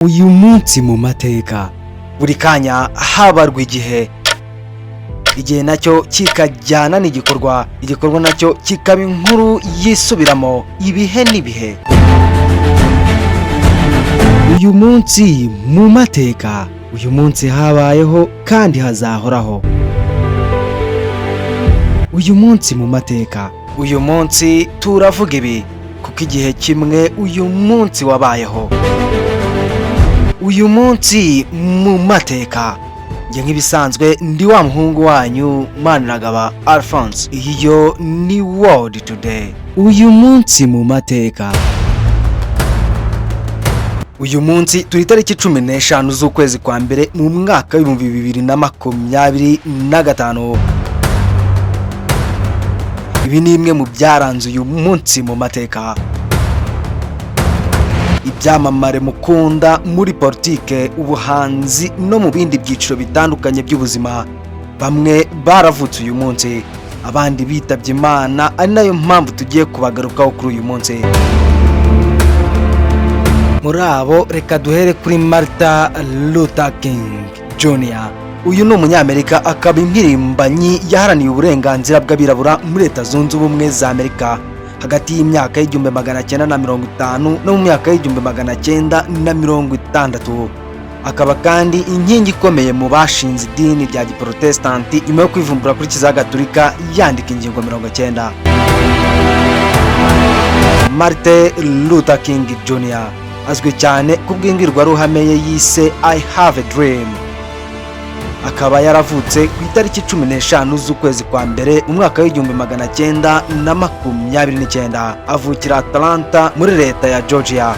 Uyu munsi mu mateka buri kanya habarwa igihe nacyo kikajyana n'igikorwa nacyo kikaba inkuru yisubiramo ibihe n'ibihe. Uyu munsi mu mateka, uyu munsi habayeho kandi hazahoraho. Uyu munsi mu mateka, uyu munsi turavuga ibi kuko igihe kimwe uyu munsi wabayeho. Uyu munsi mu mateka, njye nk'ibisanzwe ndi wa muhungu wanyu Maniragaba Alphonse. Iyo ni World Today. Uyu munsi mu mateka. Uyu munsi turi tariki 15 z'ukwezi kwa mbere mu mwaka w'ibihumbi 2025. Ibi ni imwe mu byaranze uyu munsi mu mateka. Ibyamamare mukunda muri politike, ubuhanzi no mu bindi byiciro bitandukanye by'ubuzima, bamwe baravutse uyu munsi, abandi bitabye Imana, ari nayo mpamvu tugiye kubagarukaho kuri uyu munsi. Muri abo reka duhere kuri Martin Luther King Jr. Uyu ni umunyamerika, akaba impirimbanyi yaharaniye uburenganzira bw'abirabura muri Leta Zunze Ubumwe za Amerika hagati y'imyaka y'1950 no mu myaka y'1960. Akaba kandi inkingi ikomeye mu bashinze idini rya Giprotestanti nyuma yo kwivumbura kuri Kiliziya Gatolika yandika ingingo 90. Martin Luther King Jr. azwi cyane kubw'imbwirwaruhame ye yise I Have a Dream. Akaba yaravutse ku itariki 15 z'ukwezi kwa mbere mu mwaka w'1929. Avukira Atlanta muri leta ya Georgia.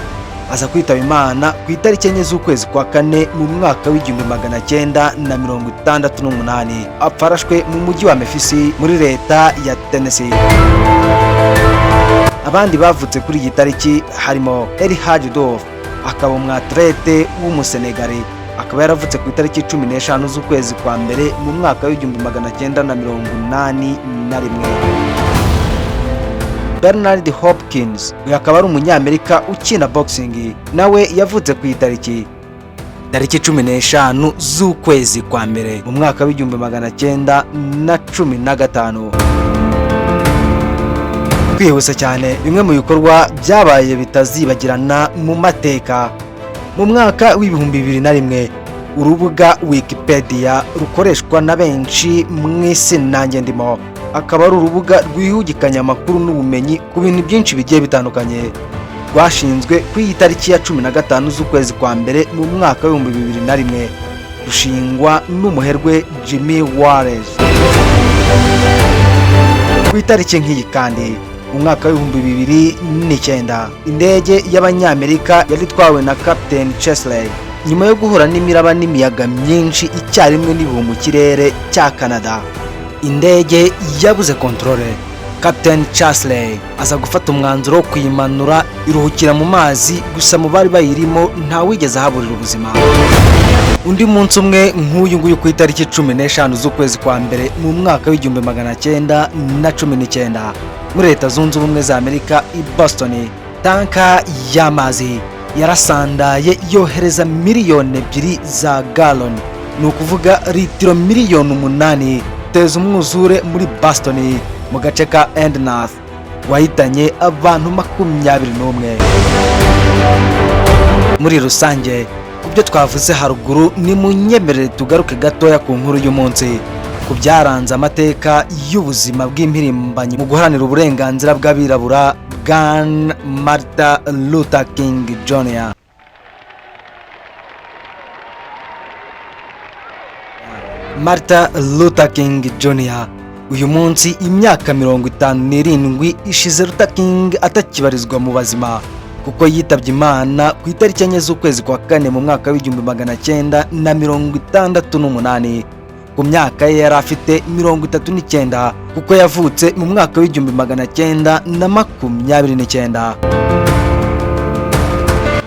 Aza kwitaba Imana ku itariki 4 z'ukwezi kwa kane mu mwaka w'1968. Apfarashwe mu mujyi wa Memphis muri leta ya Tennessee. Abandi bavutse kuri iyi tariki harimo Eli Hadjidouf, akaba umwatlete w'umusenegali. Akaba yaravutse ku itariki 15 z'ukwezi kwa mbere mu mwaka w'1981. Bernard Hopkins, uyu akaba ari umunyamerika ukina boxing, nawe yavutse ku tariki 15 z'ukwezi kwa mbere mu mwaka w'1915. Kwihuse cyane bimwe mu bikorwa byabaye bitazibagirana mu mateka. Mu mwaka w'2001, urubuga Wikipedia rukoreshwa na benshi mu isi nanjye ndimo, akaba ari urubuga rwihugikanya amakuru n'ubumenyi ku bintu byinshi bigiye bitandukanye. Rwashinzwe ku itariki ya 15 z'ukwezi kwa mbere mu mwaka w'2001, rushingwa n'umuherwe Jimmy Wales. Ku itariki nk'iyi kandi mu mwaka w'2009, indege y'abanyamerika yari itwawe na Captain Chesley nyuma yo guhura n'imiraba n'imiyaga myinshi icyarimwe n'ibihu mu kirere cya Canada. Indege yabuze kontrole. Captain Chesley aza gufata umwanzuro wo kuyimanura iruhukira mu mazi, gusa mu bari bayirimo nta wigeze ahaburira ubuzima. Undi munsi umwe nk'uyu nguyu ku itariki 15 z'ukwezi kwa mbere mu mwaka w'1919 muri Leta Zunze Ubumwe za Amerika i Boston, tanka y'amazi yarasandaye yohereza miliyoni 2 za galoni, ni ukuvuga litiro miliyoni 8, teza umwuzure muri Boston mu gace ka Endnorth wahitanye abantu 21. Muri rusange kubyo twavuze haruguru, ni munyemerere tugaruke gatoya ku nkuru y'umunsi, ku byaranze amateka y'ubuzima bw'impirimbanyi mu guharanira uburenganzira bw'abirabura bwa Martin Luther King Jr. Martin Luther King Jr. Uyu munsi imyaka 57 ishize Luther King atakibarizwa mu bazima, kuko yitabye Imana ku itariki 4 z'ukwezi kwa kane mu mwaka w'1968. Ku myaka ye yari afite 39, kuko yavutse mu mwaka w'1929.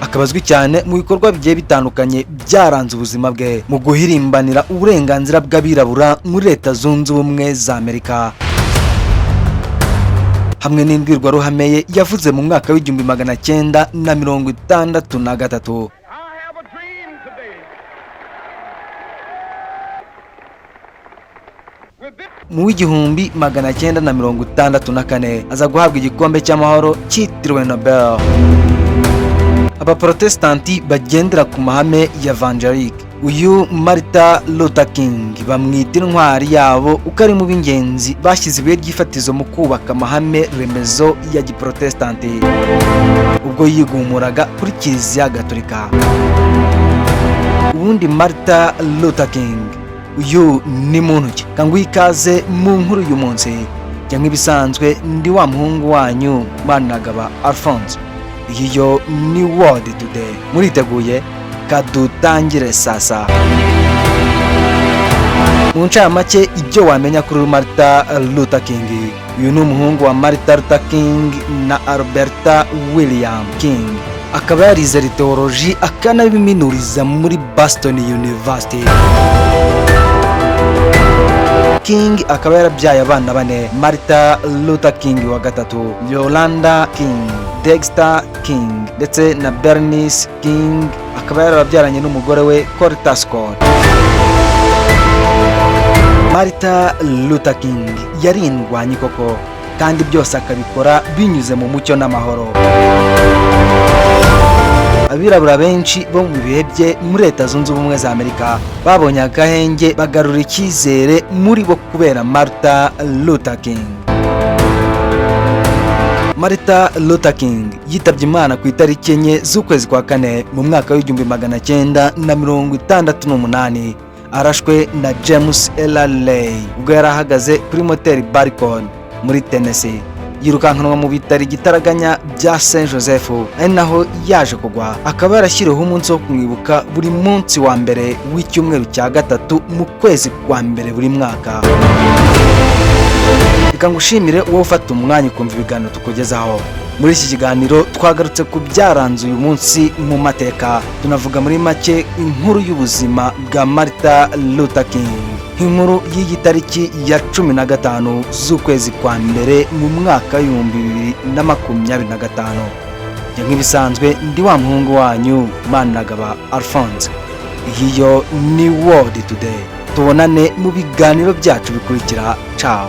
Akabazwi cyane mu bikorwa bigiye bitandukanye byaranze ubuzima bwe mu guhirimbanira uburenganzira bw'abirabura muri Leta Zunze Ubumwe za Amerika. hamwe n'imbwirwaruhame ye yavuze mu mwaka w'1963. mu w'igihumbi 1964 aza guhabwa igikombe cy'amahoro cyitiriwe Nobel. Abaprotestanti bagendera ku mahame ya Evangelique. Uyu Martin Luther King bamwita intwari yabo uko ari mu b'ingenzi bashyize ibuye ry'ifatizo mu kubaka amahame remezo ya giprotestanti ubwo yigumuraga kuri Kiliziya Gatolika. Ubundi Martin Luther King uyu ni muntu ki? Kanguha ikaze mu nkuru y'uyu munsi. Jya nk'ibisanzwe ndi wa muhungu wanyu Maniragaba Alphonse. Iyi yo ni World Today. Muriteguye? Kadutangire sasa. Mu ncamake ibyo wamenya kuri Martin Luther King. Uyu ni umuhungu wa Martin Luther King na Alberta William King. Akaba yarize teoloji akanabiminuriza muri Boston University. King akaba yarabyaye abana bane: Martin Luther King wa gatatu, Yolanda King, Dexter King ndetse na Bernice King. Akaba yarabyaranye n'umugore we Coretta Scott. Martin Luther King yari indwanyi koko, kandi byose akabikora binyuze mu mucyo n'amahoro. Abirabura benshi bo mu bihe bye muri Leta Zunze Ubumwe za Amerika babonye agahenge bagarura icyizere muri bo kubera Martin Luther King. Martin Luther King yitabye Imana ku itariki 4 z'ukwezi kwa 4 mu mwaka w'1968 arashwe na James Earl Ray ubwo yari ahagaze kuri moteri Balcon muri Tennessee. Yirukankanwa mu bitari gitaraganya bya Saint Joseph ari naho yaje kugwa. Akaba yarashyiriweho umunsi wo kumwibuka buri munsi wa mbere w'icyumweru cya gatatu mu kwezi kwa mbere buri mwaka. Reka ngushimire wowe ufata umwanya ukumva ibiganiro tukugezaho. Muri iki kiganiro twagarutse ku byaranze uyu munsi mu mateka. Tunavuga muri make inkuru y'ubuzima bwa Martin Luther King. Inkuru y'iyi tariki ya 15 z'ukwezi kwa mbere mu mwaka w'2025. Jya nk'ibisanzwe ndi wa muhungu wanyu Maniragaba Alphonse. Iyi yo ni World Today. Tubonane mu biganiro byacu bikurikira. Ciao.